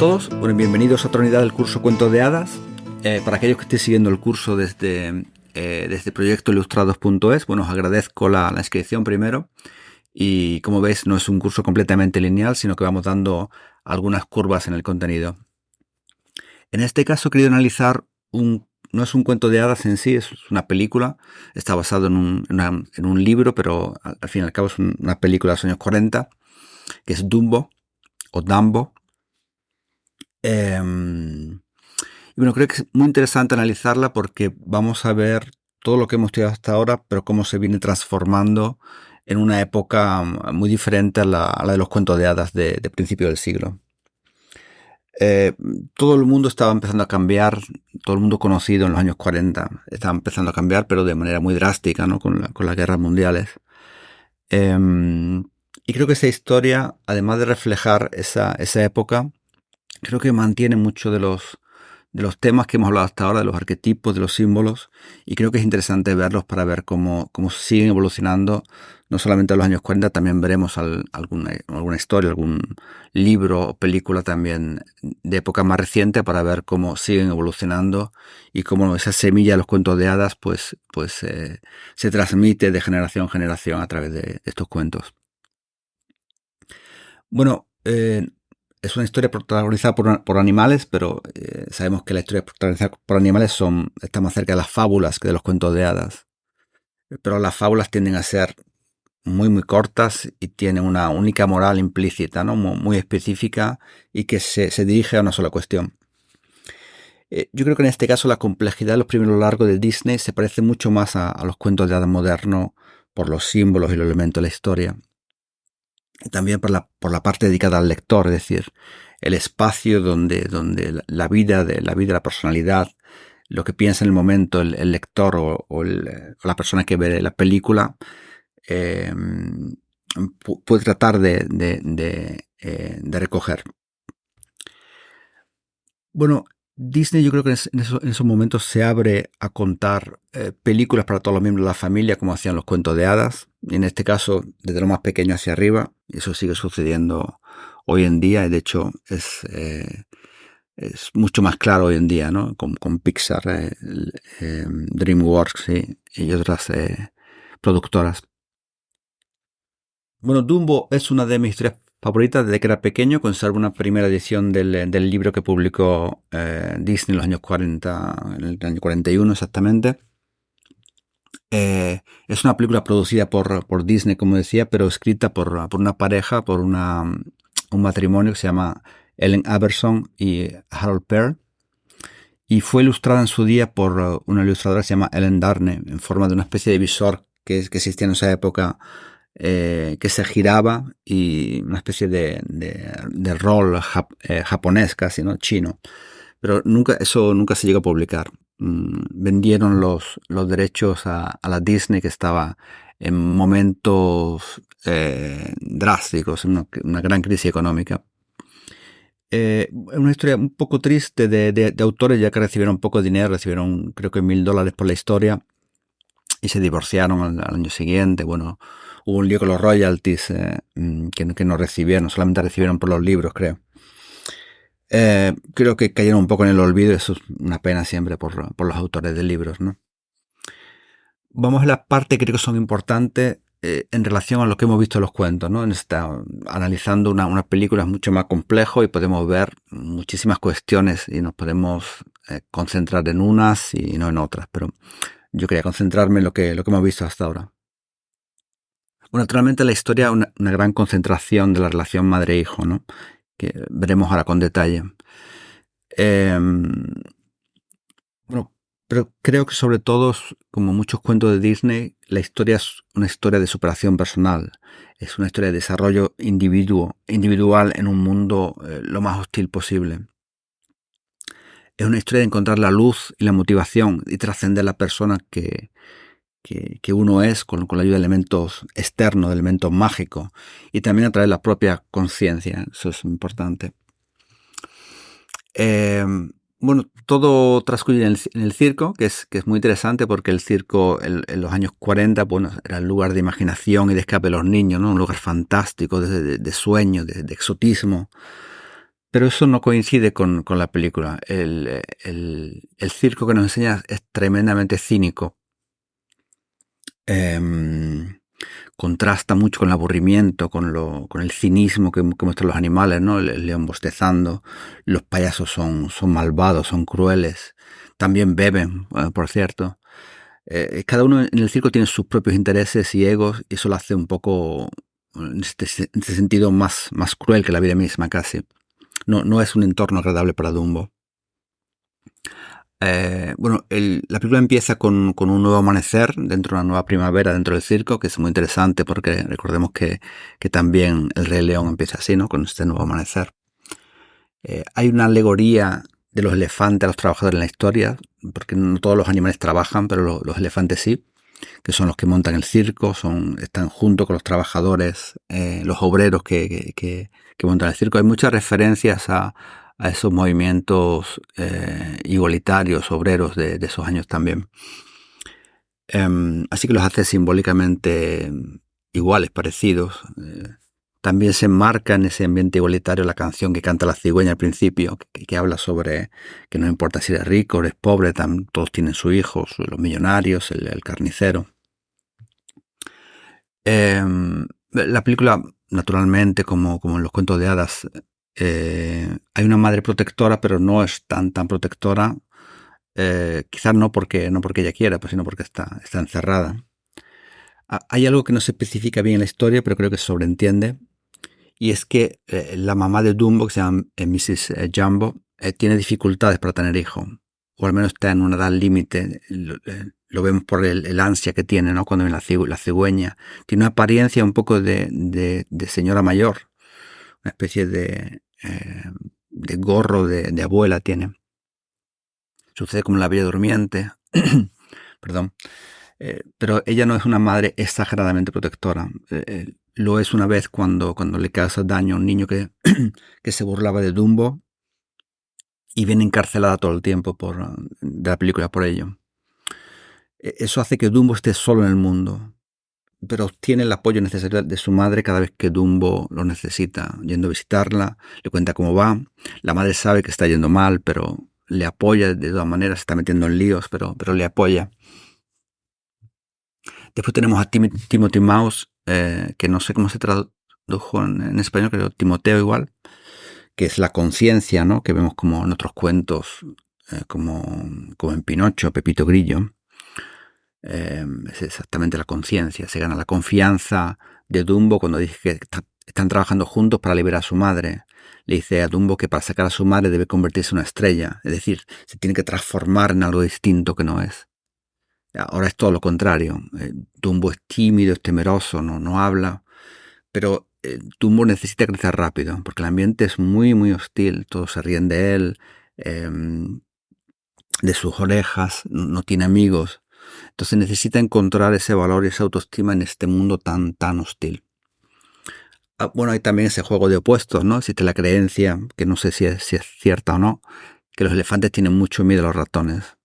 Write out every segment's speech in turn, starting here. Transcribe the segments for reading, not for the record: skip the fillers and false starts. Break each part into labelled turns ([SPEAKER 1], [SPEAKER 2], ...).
[SPEAKER 1] todos, bueno, bienvenidos a otra unidad del curso Cuentos de Hadas. Para aquellos que estén siguiendo el curso desde proyectoilustrados.es, bueno, os agradezco la inscripción primero. Y como veis, no es un curso completamente lineal, sino que vamos dando algunas curvas en el contenido. En este caso he querido analizar no es un cuento de hadas en sí, es una película. Está basado en un libro, pero al fin y al cabo es una película de los años 40, que es Dumbo o Dumbo. Y bueno, creo que es muy interesante analizarla porque vamos a ver todo lo que hemos estudiado hasta ahora, pero cómo se viene transformando en una época muy diferente a la de los cuentos de hadas de principio del siglo. Todo el mundo estaba empezando a cambiar, todo el mundo conocido en los años 40 estaba empezando a cambiar, pero de manera muy drástica, ¿no? Con las guerras mundiales. Y creo que esa historia, además de reflejar esa época, creo que mantiene mucho de los temas que hemos hablado hasta ahora, de los arquetipos, de los símbolos, y creo que es interesante verlos para ver cómo siguen evolucionando, no solamente en los años 40, también veremos alguna historia, algún libro o película también de época más reciente para ver cómo siguen evolucionando y cómo esa semilla de los cuentos de hadas pues se transmite de generación en generación a través de estos cuentos. Bueno, es una historia protagonizada por animales, pero sabemos que la historia protagonizada por animales está más cerca de las fábulas que de los cuentos de hadas. Pero las fábulas tienden a ser muy, muy cortas y tienen una única moral implícita, ¿no? Muy específica y que se dirige a una sola cuestión. Yo creo que en este caso la complejidad de los primeros largos de Disney se parece mucho más a los cuentos de hadas modernos por los símbolos y los elementos de la historia. También por la parte dedicada al lector, es decir, el espacio donde la vida de la personalidad, lo que piensa en el momento el lector o la persona que ve la película, puede tratar de recoger. Bueno, Disney yo creo que en esos momentos se abre a contar películas para todos los miembros de la familia, como hacían los cuentos de hadas, y en este caso desde lo más pequeño hacia arriba. Eso sigue sucediendo hoy en día, y de hecho es mucho más claro hoy en día, ¿no? Con Pixar, DreamWorks y otras productoras. Bueno, Dumbo es una de mis historias favoritas desde que era pequeño. Conservo una primera edición del libro que publicó Disney en los años 40, en el año 41 exactamente. Es una película producida por Disney, como decía, pero escrita por una pareja, por un matrimonio que se llama Ellen Aberson y Harold Pearl. Y fue ilustrada en su día por una ilustradora que se llama Ellen Darnay, en forma de una especie de visor que existía en esa época, que se giraba, y una especie de rol japonés casi, ¿no? Chino. Pero eso nunca se llegó a publicar. Vendieron los derechos a la Disney, que estaba en momentos drásticos, en una gran crisis económica. Es una historia un poco triste de autores, ya que recibieron poco dinero, recibieron creo que $1,000 por la historia y se divorciaron al año siguiente. Bueno, hubo un lío con los royalties que no recibieron, solamente recibieron por los libros, creo. Creo que cayeron un poco en el olvido. Eso es una pena siempre por los autores de libros, ¿no? Vamos a la parte que creo que son importantes en relación a lo que hemos visto en los cuentos, ¿no? Analizando una película es mucho más complejo y podemos ver muchísimas cuestiones y nos podemos concentrar en unas y no en otras, pero yo quería concentrarme en lo que hemos visto hasta ahora. Bueno, naturalmente la historia es una gran concentración de la relación madre-hijo, ¿no? Que veremos ahora con detalle. Bueno, pero creo que sobre todo, como muchos cuentos de Disney, la historia es una historia de superación personal. Es una historia de desarrollo individual en un mundo lo más hostil posible. Es una historia de encontrar la luz y la motivación y trascender la persona que uno es con la ayuda de elementos externos, de elementos mágicos, y también a través de la propia conciencia. Eso es importante. Bueno, todo transcurre en el circo, que es muy interesante porque el circo en los años 40, bueno, era el lugar de imaginación y de escape de los niños, ¿no? Un lugar fantástico, de sueño, de exotismo. Pero eso no coincide con la película. El circo que nos enseña es tremendamente cínico. Contrasta mucho con el aburrimiento, con el cinismo que muestran los animales, ¿no? El león bostezando, los payasos son malvados, son crueles, también beben, por cierto. Cada uno en el circo tiene sus propios intereses y egos, y eso lo hace un poco, en este sentido, más cruel que la vida misma casi. No es un entorno agradable para Dumbo. La película empieza con un nuevo amanecer dentro de una nueva primavera dentro del circo, que es muy interesante porque recordemos que también el Rey León empieza así, ¿no? Con este nuevo amanecer. Hay una alegoría de los elefantes a los trabajadores en la historia, porque no todos los animales trabajan, pero los elefantes sí, que son los que montan el circo, están junto con los trabajadores, los obreros que montan el circo. Hay muchas referencias a esos movimientos igualitarios, obreros de esos años también. Así que los hace simbólicamente iguales, parecidos. También se enmarca en ese ambiente igualitario la canción que canta la cigüeña al principio, que habla sobre que no importa si eres rico o eres pobre, todos tienen sus hijos, los millonarios, el carnicero. La película, naturalmente, como en los cuentos de hadas, hay una madre protectora, pero no es tan protectora. Quizás no porque ella quiera, pues, sino porque está encerrada. Hay algo que no se especifica bien en la historia, pero creo que se sobreentiende. Y es que la mamá de Dumbo, que se llama Mrs. Jumbo, tiene dificultades para tener hijos. O al menos está en una edad límite. Lo vemos por el ansia que tiene, ¿no? Cuando ven la cigüeña. Tiene una apariencia un poco de señora mayor. Una especie de gorro de abuela tiene. Sucede como en La Bella Durmiente. Perdón. Pero ella no es una madre exageradamente protectora. Lo es una vez cuando le causa daño a un niño que se burlaba de Dumbo y viene encarcelada todo el tiempo de la película por ello. Eso hace que Dumbo esté solo en el mundo, pero obtiene el apoyo necesario de su madre cada vez que Dumbo lo necesita, yendo a visitarla, le cuenta cómo va. La madre sabe que está yendo mal, pero le apoya de todas maneras, se está metiendo en líos, pero le apoya. Después tenemos a Timothy Mouse, que no sé cómo se tradujo en español, creo Timoteo igual, que es la conciencia, ¿no? Que vemos como en otros cuentos, como en Pinocho, Pepito Grillo. Es exactamente la conciencia. Se gana la confianza de Dumbo cuando dice que están trabajando juntos para liberar a su madre. Le dice a Dumbo que para sacar a su madre debe convertirse en una estrella, es decir, se tiene que transformar en algo distinto que no es. Ahora es todo lo contrario. Dumbo es tímido, es temeroso, no habla, pero Dumbo necesita crecer rápido, porque el ambiente es muy, muy hostil. Todos se ríen de él, de sus orejas, no tiene amigos. Entonces necesita encontrar ese valor y esa autoestima en este mundo tan hostil. Bueno, hay también ese juego de opuestos, ¿no? Existe la creencia, que no sé si es cierta o no, que los elefantes tienen mucho miedo a los ratones.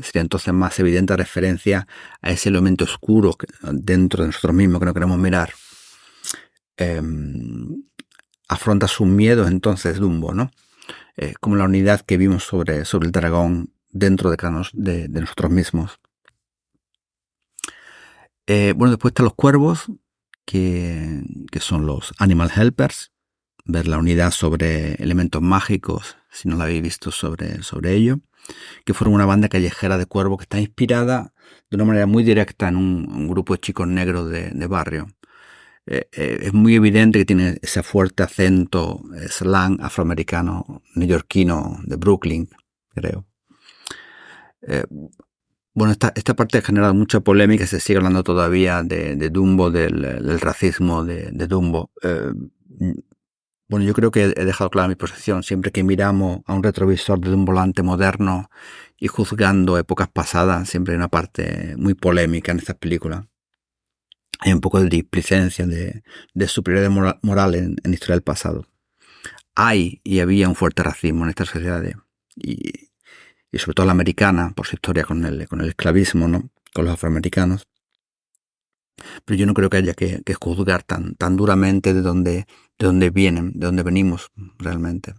[SPEAKER 1] Sería entonces más evidente referencia a ese elemento oscuro dentro de nosotros mismos que no queremos mirar. Afronta sus miedos entonces Dumbo, ¿no? Como la unidad que vimos sobre el dragón dentro de nosotros mismos. Después están los cuervos, que son los Animal Helpers. Ver la unidad sobre elementos mágicos, si no la habéis visto sobre ello, que fueron una banda callejera de cuervos que está inspirada de una manera muy directa en un grupo de chicos negros de barrio. Es muy evidente que tiene ese fuerte acento slang afroamericano, neoyorquino, de Brooklyn, creo. Esta parte ha generado mucha polémica, se sigue hablando todavía de Dumbo, del racismo de Dumbo. Yo creo que he dejado clara mi posición. Siempre que miramos a un retrovisor de un volante moderno y juzgando épocas pasadas, siempre hay una parte muy polémica en estas películas. Hay un poco de displicencia, de superioridad moral en la historia del pasado. Hay y había un fuerte racismo en estas sociedades. Y sobre todo la americana, por su historia con el esclavismo, ¿no? Con los afroamericanos. Pero yo no creo que haya que juzgar tan duramente de de dónde vienen, de dónde venimos realmente.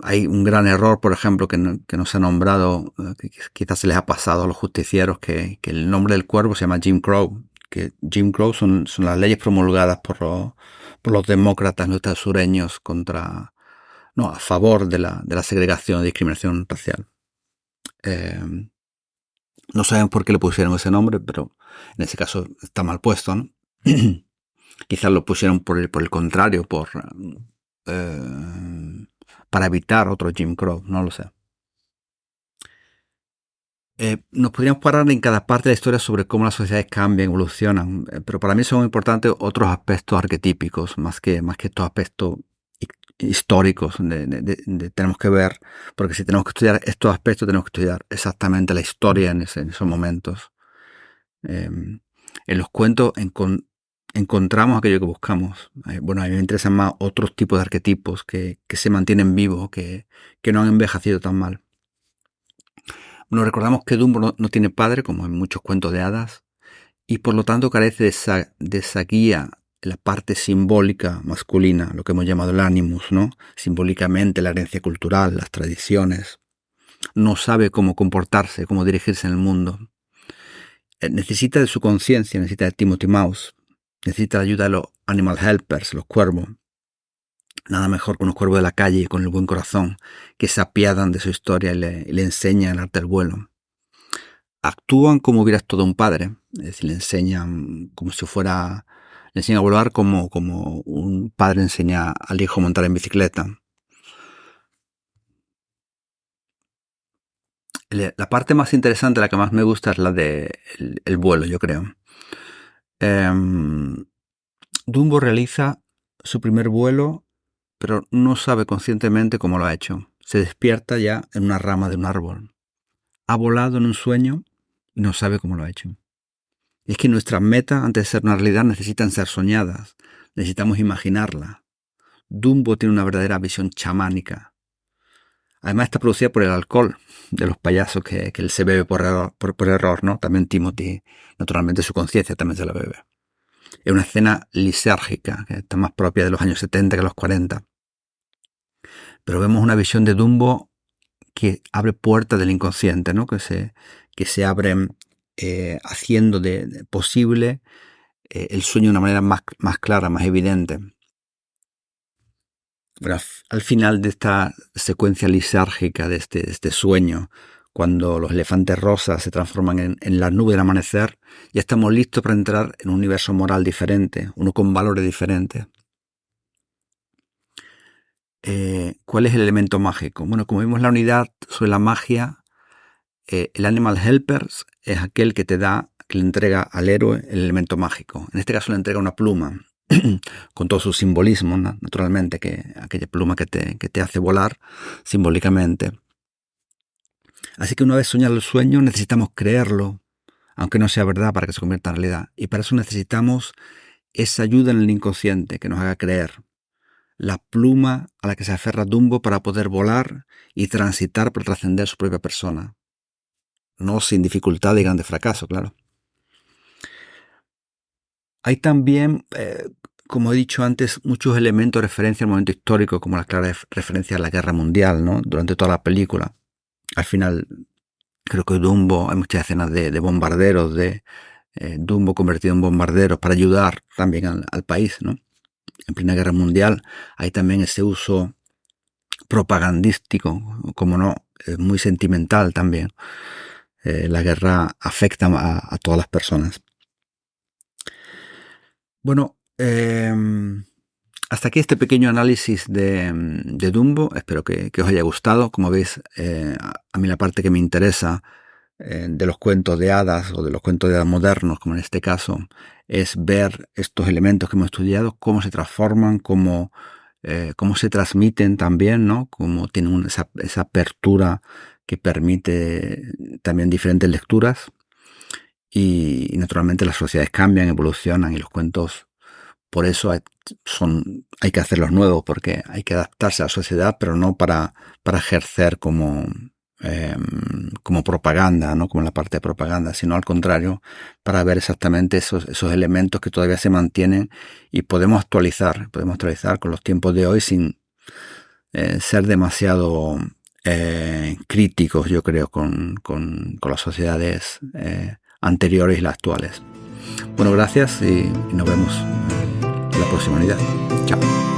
[SPEAKER 1] Hay un gran error, por ejemplo, que no se ha nombrado, que quizás se les ha pasado a los justicieros, que el nombre del cuervo se llama Jim Crow, que Jim Crow son las leyes promulgadas por los demócratas no sureños a favor de la segregación y discriminación racial. No sabemos por qué le pusieron ese nombre, pero en ese caso está mal puesto, ¿no? Quizás lo pusieron por el contrario, para evitar otro Jim Crow, no lo sé. Nos podríamos parar en cada parte de la historia sobre cómo las sociedades cambian, evolucionan, pero para mí son importantes otros aspectos arquetípicos, más que estos aspectos históricos tenemos que ver, porque si tenemos que estudiar estos aspectos, tenemos que estudiar exactamente la historia en esos momentos. En los cuentos encontramos aquello que buscamos. Bueno, a mí me interesan más otros tipos de arquetipos que se mantienen vivos, que no han envejecido tan mal. Bueno, recordamos que Dumbo no tiene padre, como en muchos cuentos de hadas, y por lo tanto carece de esa guía, la parte simbólica masculina, lo que hemos llamado el animus, ¿no? Simbólicamente la herencia cultural, las tradiciones. No sabe cómo comportarse, cómo dirigirse en el mundo. Necesita de su conciencia, necesita de Timothy Mouse, necesita la ayuda de los animal helpers, los cuervos. Nada mejor que unos cuervos de la calle con el buen corazón, que se apiadan de su historia y le enseñan el arte del vuelo. Actúan como hubieras todo un padre, es decir, le enseñan como si fuera, le enseñan a volar como un padre enseña al hijo a montar en bicicleta. La parte más interesante, la que más me gusta, es la de el vuelo, yo creo. Dumbo realiza su primer vuelo, pero no sabe conscientemente cómo lo ha hecho. Se despierta ya en una rama de un árbol. Ha volado en un sueño y no sabe cómo lo ha hecho. Y es que nuestras metas, antes de ser una realidad, necesitan ser soñadas. Necesitamos imaginarlas. Dumbo tiene una verdadera visión chamánica. Además está producida por el alcohol de los payasos que él se bebe por error, ¿no? También Timothy, naturalmente su conciencia también se la bebe. Es una escena lisérgica, que está más propia de los años 70 que los 40. Pero vemos una visión de Dumbo que abre puertas del inconsciente, ¿no? Que se abren haciendo de posible el sueño de una manera más clara, más evidente. Pero al final de esta secuencia lisérgica de este sueño, cuando los elefantes rosas se transforman en la nube del amanecer, ya estamos listos para entrar en un universo moral diferente, uno con valores diferentes. ¿Cuál es el elemento mágico? Bueno, como vimos en la unidad sobre la magia, el Animal Helpers es aquel que le entrega al héroe el elemento mágico. En este caso le entrega una pluma, con todo su simbolismo, ¿no? Naturalmente, aquella pluma que te hace volar simbólicamente. Así que una vez soñado el sueño, necesitamos creerlo, aunque no sea verdad, para que se convierta en realidad. Y para eso necesitamos esa ayuda en el inconsciente que nos haga creer. La pluma a la que se aferra Dumbo para poder volar y transitar por trascender su propia persona. No sin dificultad y grande fracaso, claro. Hay también, como he dicho antes, muchos elementos de referencia al momento histórico, como la clara referencia a la Guerra Mundial, ¿no? Durante toda la película. Al final, creo que Dumbo, hay muchas escenas de bombarderos, de Dumbo convertido en bombarderos para ayudar también al país, ¿no? En plena Guerra Mundial hay también ese uso propagandístico, como no, muy sentimental también. La guerra afecta a todas las personas. Bueno, hasta aquí este pequeño análisis de Dumbo. Espero que os haya gustado. Como veis, a mí la parte que me interesa de los cuentos de hadas o de los cuentos de hadas modernos, como en este caso, es ver estos elementos que hemos estudiado, cómo se transforman, cómo se transmiten también, ¿no? Cómo tienen esa apertura que permite también diferentes lecturas. Y naturalmente las sociedades cambian, evolucionan y los cuentos, por eso hay que hacerlos nuevos, porque hay que adaptarse a la sociedad, pero no para ejercer como como propaganda, ¿no? Como la parte de propaganda, sino al contrario, para ver exactamente esos elementos que todavía se mantienen y podemos actualizar con los tiempos de hoy sin ser demasiado críticos, yo creo, con las sociedades anteriores y las actuales. Bueno, gracias y nos vemos en la próxima unidad. Chao.